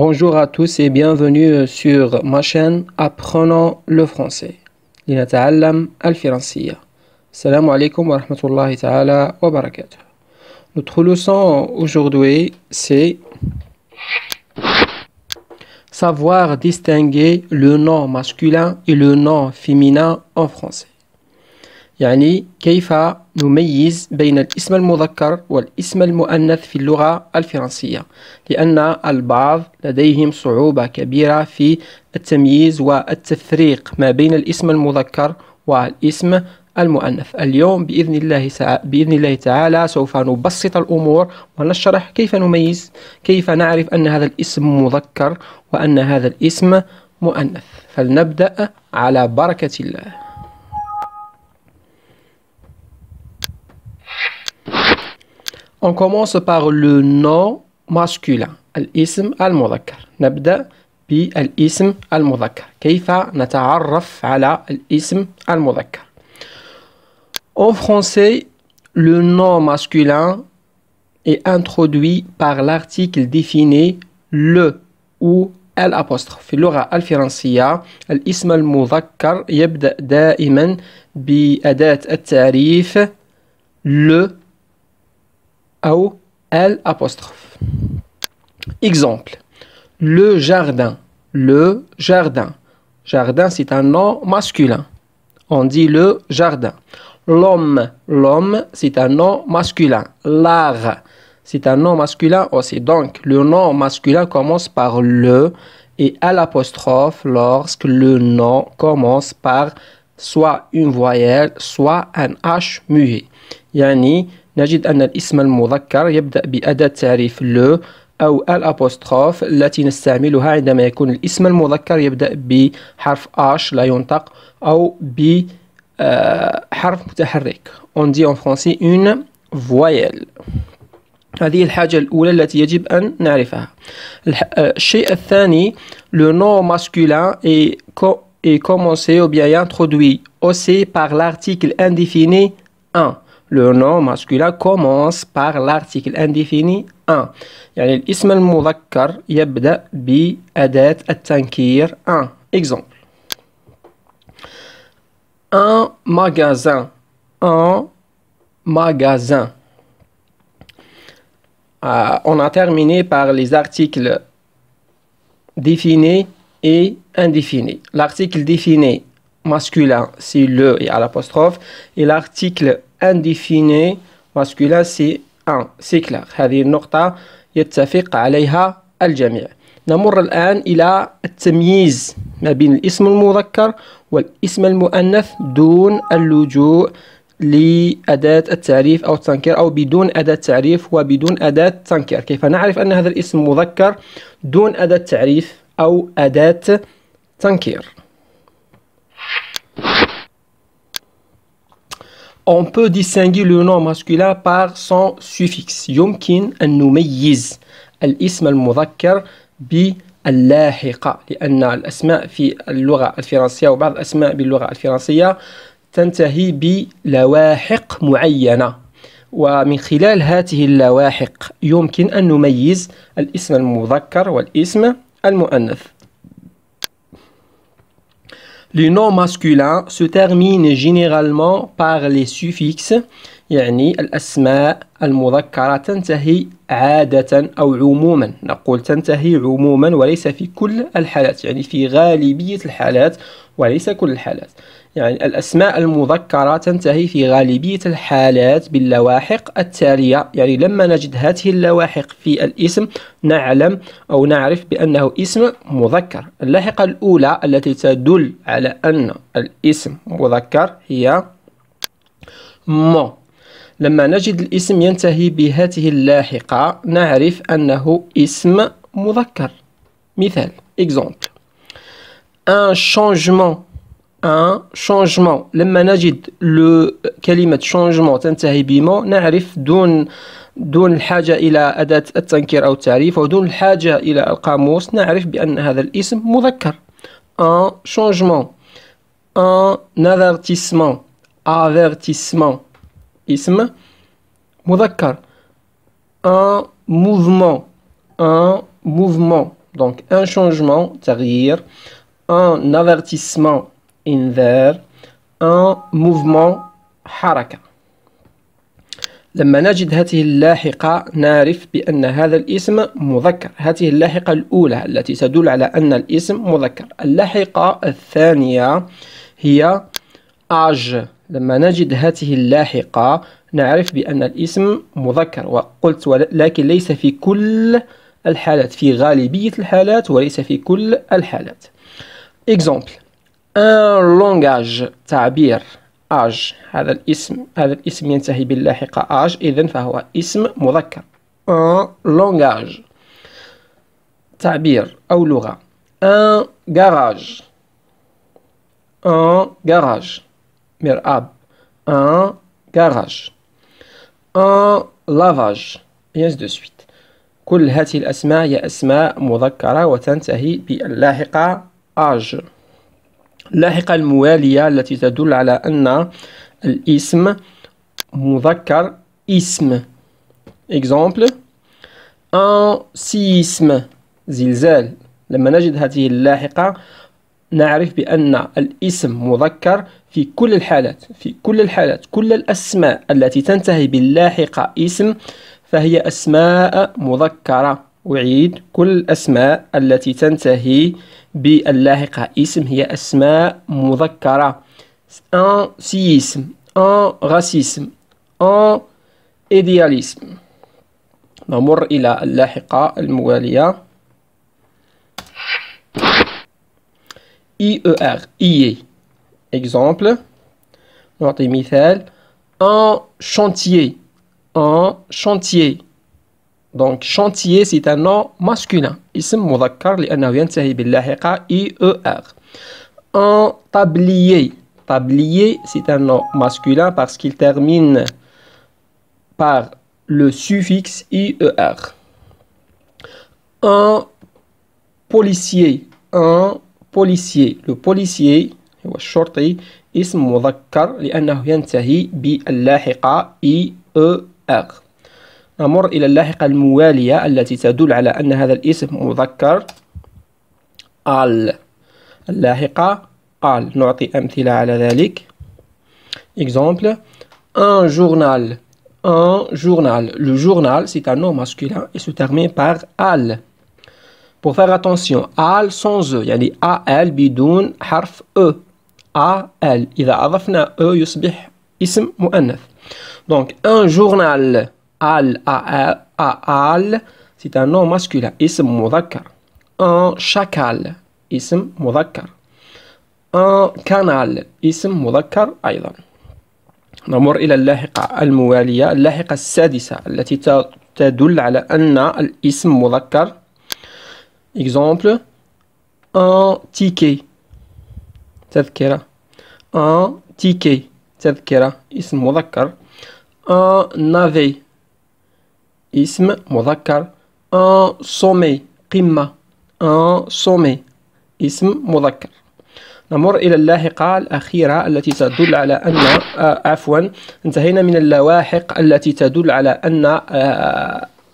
Bonjour à tous et bienvenue sur ma chaîne Apprenons le français. لنتعلم الفرنسية. Salam alaikum wa rahmatullahi ta'ala wa barakatuh. Notre leçon aujourd'hui, c'est savoir distinguer le nom masculin et le nom féminin en français. يعني كيف نميز بين الاسم المذكر والاسم المؤنث في اللغة الفرنسية، لأن البعض لديهم صعوبة كبيرة في التمييز والتفريق ما بين الاسم المذكر والاسم المؤنث. اليوم بإذن الله تعالى سوف نبسط الأمور ونشرح كيف نميز، كيف نعرف أن هذا الاسم مذكر وأن هذا الاسم مؤنث. فلنبدأ على بركة الله. On commence par le nom masculin الاسم المذكر. نبدأ بالاسم المذكر. كيف نتعرف على الاسم المذكر؟ En français, le nom masculin est introduit par l'article défini le ou الأبوستروف. في اللغة الفرنسية الاسم المذكر يبدأ دائما بأداة التعريف le ou l'apostrophe. Exemple, le jardin. Le jardin. Jardin, c'est un nom masculin. On dit le jardin. L'homme. L'homme, c'est un nom masculin. L'art, c'est un nom masculin aussi. Donc, le nom masculin commence par le et à l'apostrophe lorsque le nom commence par soit une voyelle, soit un H muet. يعني نجد أن الاسم المذكر يبدأ بأداة تعريف le أو الأبوستروف التي نستعملها عندما يكون الاسم المذكر يبدأ بحرف H لا ينطق أو بحرف متحرك. On dit en français une voyelle. هذه الحاجة الأولى التي يجب أن نعرفها. الشيء الثاني, le nom masculin est commencé ou bien introduit aussi par l'article indéfini un. Le nom masculin commence par l'article indéfini un. يعني الاسم المذكر يبدأ بأداة التنكير un. Exemple. Un magasin. Un magasin. On a terminé par les articles définis et indéfinis. L'article défini masculin, c'est le et à l'apostrophe, et l'article indéfini masculin c'est un. C'est clair. هذه النقطة يتفق عليها الجميع. نمر الآن إلى التمييز ما بين الاسم المذكر والاسم المؤنث دون اللجوء لأداة التعريف أو التنكير أو بدون أداة تعريف وبدون أداة تنكير. كيف نعرف أن هذا الاسم مذكر دون أداة تعريف أو أداة تنكير؟ On peut distinguer le nom masculin par son suffixe. يمكن أن نميز الاسم المذكر باللاحقة، لأن الأسماء في اللغة الفرنسية وبعض الأسماء باللغة الفرنسية تنتهي بلواحق معينة، ومن خلال هذه اللواحق يمكن أن نميز الاسم المذكر والاسم المؤنث. Les noms masculins se terminent généralement par les suffixes. يعني الأسماء المذكرة تنتهي عادة أو عموما. نقول تنتهي عموما وليس في كل الحالات، يعني في غالبية الحالات وليس كل الحالات. يعني الأسماء المذكرة تنتهي في غالبية الحالات باللواحق التالية. يعني لما نجد هذه اللواحق في الاسم نعلم أو نعرف بأنه اسم مذكر. اللاحقة الأولى التي تدل على أن الاسم مذكر هي مو. لما نجد الاسم ينتهي بهذه اللاحقة نعرف أنه اسم مذكر. مثال. Exemple. Un changement. Un changement. لما نجد كلمة changement تنتهي بمو نعرف دون الحاجة إلى أداة التنكير أو التعريف ودون الحاجة إلى القاموس نعرف بأن هذا الاسم مذكر. Un changement. Un avertissement. Avertissement. اسم مذكر. Un mouvement. Un mouvement. Donc, un changement, تغيير, un avertissement, إنذار, un mouvement, حركة. لما نجد هذه اللاحقة نعرف بأن هذا الاسم مذكر. هذه اللاحقة الأولى التي تدل على أن الاسم مذكر. اللاحقة الثانية هي âge. لما نجد هذه اللاحقة نعرف بأن الاسم مذكر، وقلت لكن ليس في كل الحالات، في غالبية الحالات وليس في كل الحالات. Exemple. Un langage، تعبير. âge، هذا الاسم ينتهي باللاحقة âge، إذن فهو اسم مذكر. un langage، تعبير أو لغة. un garage، un garage، مرآب. un garage. un lavage، et ainsi de suite. كل هذه الأسماء هي أسماء مذكرة وتنتهي باللاحقة âge. اللاحقة الموالية التي تدل على أن الاسم مذكر اسم. Exemple. un séisme، زلزال. لما نجد هذه اللاحقة نعرف بأن الاسم مذكر في كل الحالات. في كل الحالات كل الأسماء التي تنتهي باللاحقة اسم فهي أسماء مذكرة. أعيد، كل الأسماء التي تنتهي باللاحقة اسم هي أسماء مذكرة. un séisme، un racisme، un idéalisme. نمر إلى اللاحقة الموالية. IER، IE. Exemple. نعطي مثال. un chantier، un chantier. Donc chantier c'est un nom masculin، اسم مذكر لأنه ينتهي باللاحقة IER. un tablier، tablier c'est un nom masculin parce qu'il termine par le suffixe IER. un policier، un policier. le policier هو الشرطي اسم مذكر لأنه ينتهي باللاحقة IER. نمر إلى اللاحقة الموالية التي تدل على أن هذا الاسم مذكر. al، اللاحقة al. نعطي أمثلة على ذلك. Exemple. un journal، un journal. Le journal c'est un nom masculin et se termine par al. Pour faire attention، al sans e، يعني al بدون حرف e. al إذا أضفنا e يصبح اسم مؤنث. Donc un journal al c'est un nom masculin اسم مذكر. un chacal اسم مذكر. un canal اسم مذكر أيضا. نمر إلى اللاحقة الموالية. اللاحقة السادسة التي تدل على أن الاسم مذكر. Exemple. un ticket، تذكرة. un ticket، تذكرة اسم مذكر. un navet اسم مذكر. un sommet، قمة. un sommet اسم مذكر. نمر إلى اللاحقة الأخيرة التي تدل على أن عفوا انتهينا من اللواحق التي تدل على أن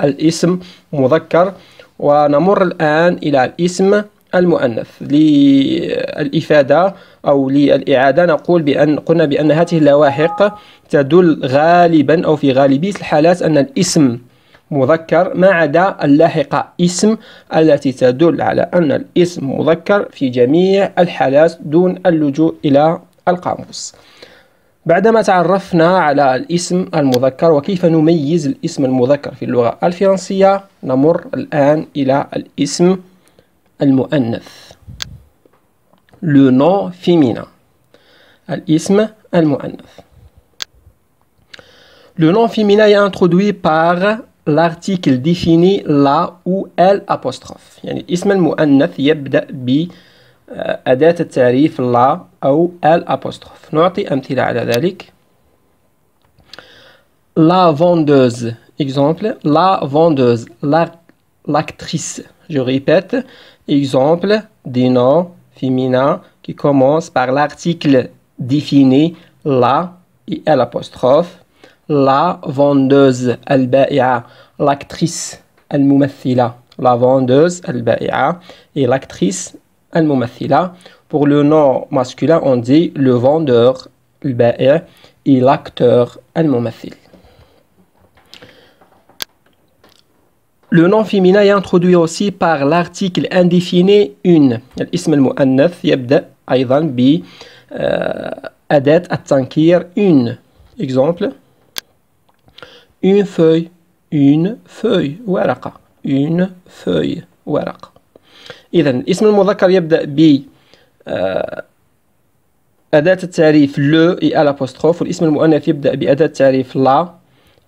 الاسم مذكر، ونمر الآن إلى الاسم المؤنث. للإفادة أو للإعادة نقول قلنا بأن هذه اللواحق تدل غالبا أو في غالبية الحالات أن الاسم مذكر ما عدا اللاحقة اسم التي تدل على أن الاسم مذكر في جميع الحالات دون اللجوء إلى القاموس. بعدما تعرفنا على الاسم المذكر وكيف نميز الاسم المذكر في اللغة الفرنسية نمر الآن إلى الاسم المؤنث. Le nom féminin. الاسم المؤنث. Le nom féminin est introduit par l'article défini la ou el apostrophe. يعني الاسم المؤنث يبدأ بأداة التعريف la أو el apostrophe. نعطي أمثلة على ذلك. La vendeuse. Exemple. La vendeuse. L'actrice. Je répète. Exemple des noms féminins qui commencent par l'article défini la et el apostrophe. La vendeuse البائعة. l'actrice الممثلة. la vendeuse البائعة et l'actrice الممثلة. Pour le nom masculin, on dit le vendeur البائع et l'acteur الممثل. Le nom féminin est introduit aussi par l'article indéfini une. الاسم المؤنث يبدأ أيضا بأداة التنكير une. Exemple: une feuille ورقة. une feuille ورقة. إذا الاسم المذكر يبدأ ب أداة التعريف le et à l'apostrophe، والاسم المؤنث يبدأ بأداة التعريف la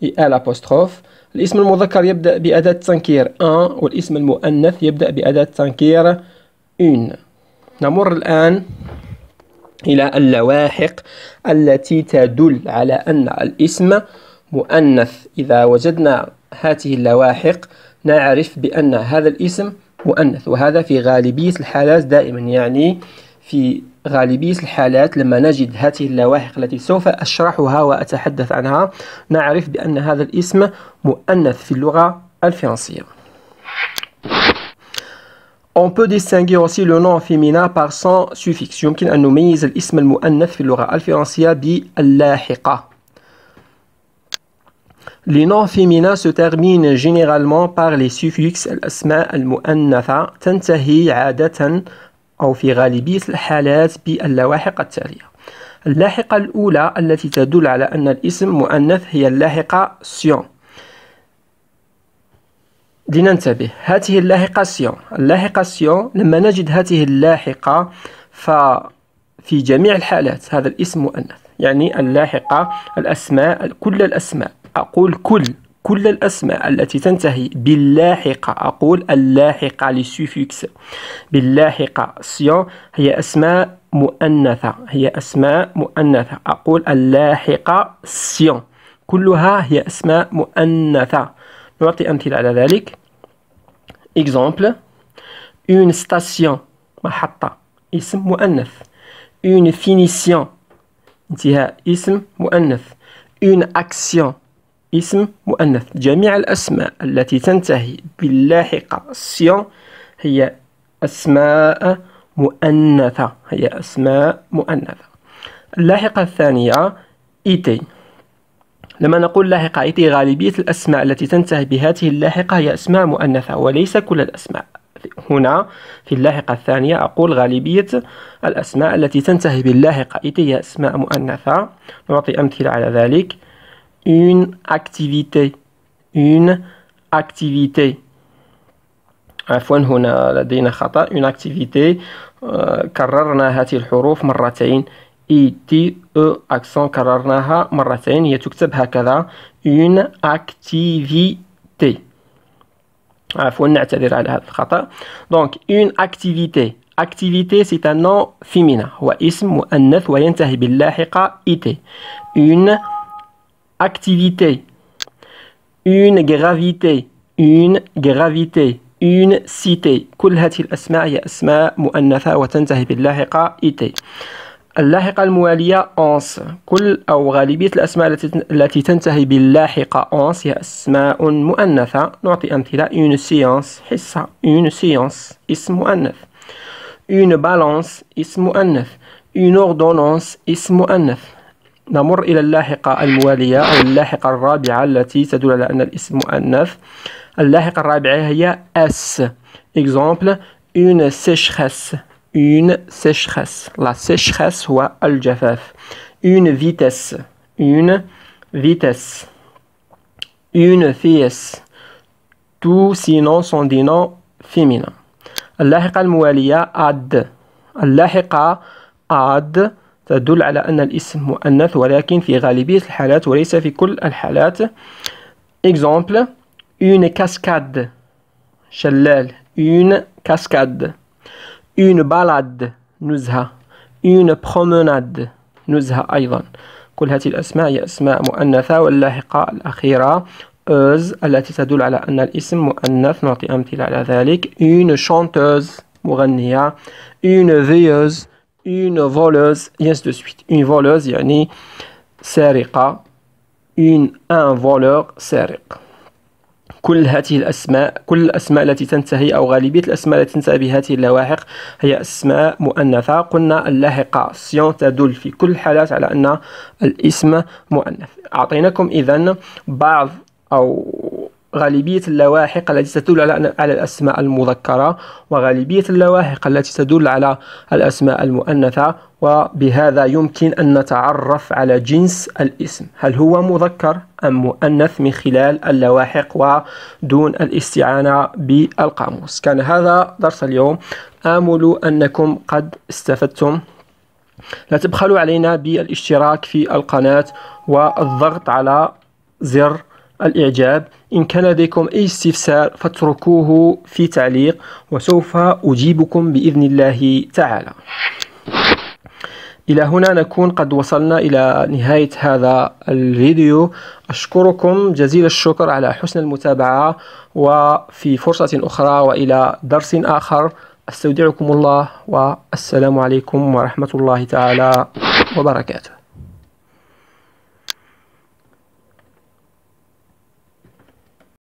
et à l'apostrophe. الاسم المذكر يبدأ بأداة التنكير un، والاسم المؤنث يبدأ بأداة التنكير une. نمر الآن إلى اللواحق التي تدل على أن الاسم مؤنث. إذا وجدنا هذه اللواحق نعرف بأن هذا الاسم مؤنث، وهذا في غالبية الحالات دائما، يعني في غالبية الحالات لما نجد هذه اللواحق التي سوف أشرحها وأتحدث عنها نعرف بأن هذا الاسم مؤنث في اللغة الفرنسية. On peut distinguer aussi le nom féminin par son suffixe. يمكن أن نميز الاسم المؤنث في اللغة الفرنسية باللاحقة. Les noms féminins se terminent généralement par les suffixes. الأسماء المؤنثة تنتهي عادة أو في غالبية الحالات باللواحق التالية. اللاحقة الأولى التي تدل على أن الاسم مؤنث هي اللاحقة سيون. لننتبه، هذه اللاحقة سيون. اللاحقة سيون لما نجد هذه اللاحقة ففي جميع الحالات هذا الاسم مؤنث. يعني اللاحقة الأسماء، كل الأسماء، أقول كل الأسماء التي تنتهي باللاحقة، أقول اللاحقة للسوفيكس باللاحقة سيون هي أسماء مؤنثة، هي أسماء مؤنثة. أقول اللاحقة سيون كلها هي أسماء مؤنثة. نعطي أمثلة على ذلك. Exemple: une station محطة اسم مؤنث. une finition انتهاء اسم مؤنث. une action اسم مؤنث. جميع الأسماء التي تنتهي باللاحقة سيون هي أسماء مؤنثة، هي أسماء مؤنثة. اللاحقة الثانية إيتي. لما نقول لاحقة إيتي غالبية الأسماء التي تنتهي بهذه اللاحقة هي أسماء مؤنثة وليس كل الأسماء. هنا في اللاحقة الثانية أقول غالبية الأسماء التي تنتهي باللاحقة إيتي هي أسماء مؤنثة. نعطي أمثلة على ذلك. une activité. عفوا هنا لدينا خطأ. une activité كررنا هذه الحروف مرتين. اي تي او اكسون كررناها مرتين، هي تكتب هكذا une activité. عفوا نعتذر على هذا الخطأ. donc une activité c'est un nom féminin، هو اسم مؤنث وينتهي باللاحقة إيتي. une activité. une gravité. une cité. كل هذه الأسماء هي أسماء مؤنثة وتنتهي باللاحقة إيتي. اللاحقة الموالية أونس. كل أو غالبية الأسماء التي تنتهي باللاحقة أونس هي أسماء مؤنثة. نعطي أمثلة. une séance حصة. une séance اسم مؤنث. une balance اسم مؤنث. une ordonnance اسم مؤنث. نمر إلى اللاحقة الموالية أو اللاحقة الرابعة التي تدل على أن الاسم مؤنث. اللاحقة الرابعة هي S. Exemple: une sécheresse. La sécheresse هو الجفاف. une vitesse. une fille. Tous ces noms sont des noms féminins. اللاحقة الموالية ad. اللاحقة ad تدل على أن الاسم مؤنث ولكن في غالبية الحالات وليس في كل الحالات. Exemple: une cascade شلال. une cascade. une balade نزهة. une promenade نزهة أيضا. كل هذه الأسماء هي أسماء مؤنثة. واللاحقة الأخيرة أوز التي تدل على أن الاسم مؤنث. نعطي أمثلة على ذلك. une chanteuse مغنية. une veilleuse. une voleuse et ainsi de suite. une voleuse يعني سارقة. un voleur سارق. كل هذه الأسماء، كل الأسماء التي تنتهي أو غالبية الأسماء التي تنتهي بهذه اللواحق هي أسماء مؤنثة. قلنا اللاحقة سيون تدل في كل الحالات على أن الاسم مؤنث. أعطيناكم إذن بعض أو غالبية اللواحق التي تدل على الأسماء المذكرة وغالبية اللواحق التي تدل على الأسماء المؤنثة، وبهذا يمكن أن نتعرف على جنس الاسم، هل هو مذكر أم مؤنث، من خلال اللواحق ودون الاستعانة بالقاموس. كان هذا درس اليوم، آمل أنكم قد استفدتم. لا تبخلوا علينا بالاشتراك في القناة والضغط على زر الإعجاب. إن كان لديكم أي استفسار فاتركوه في تعليق وسوف أجيبكم بإذن الله تعالى. إلى هنا نكون قد وصلنا إلى نهاية هذا الفيديو. أشكركم جزيل الشكر على حسن المتابعة، وفي فرصة أخرى وإلى درس آخر أستودعكم الله، والسلام عليكم ورحمة الله تعالى وبركاته.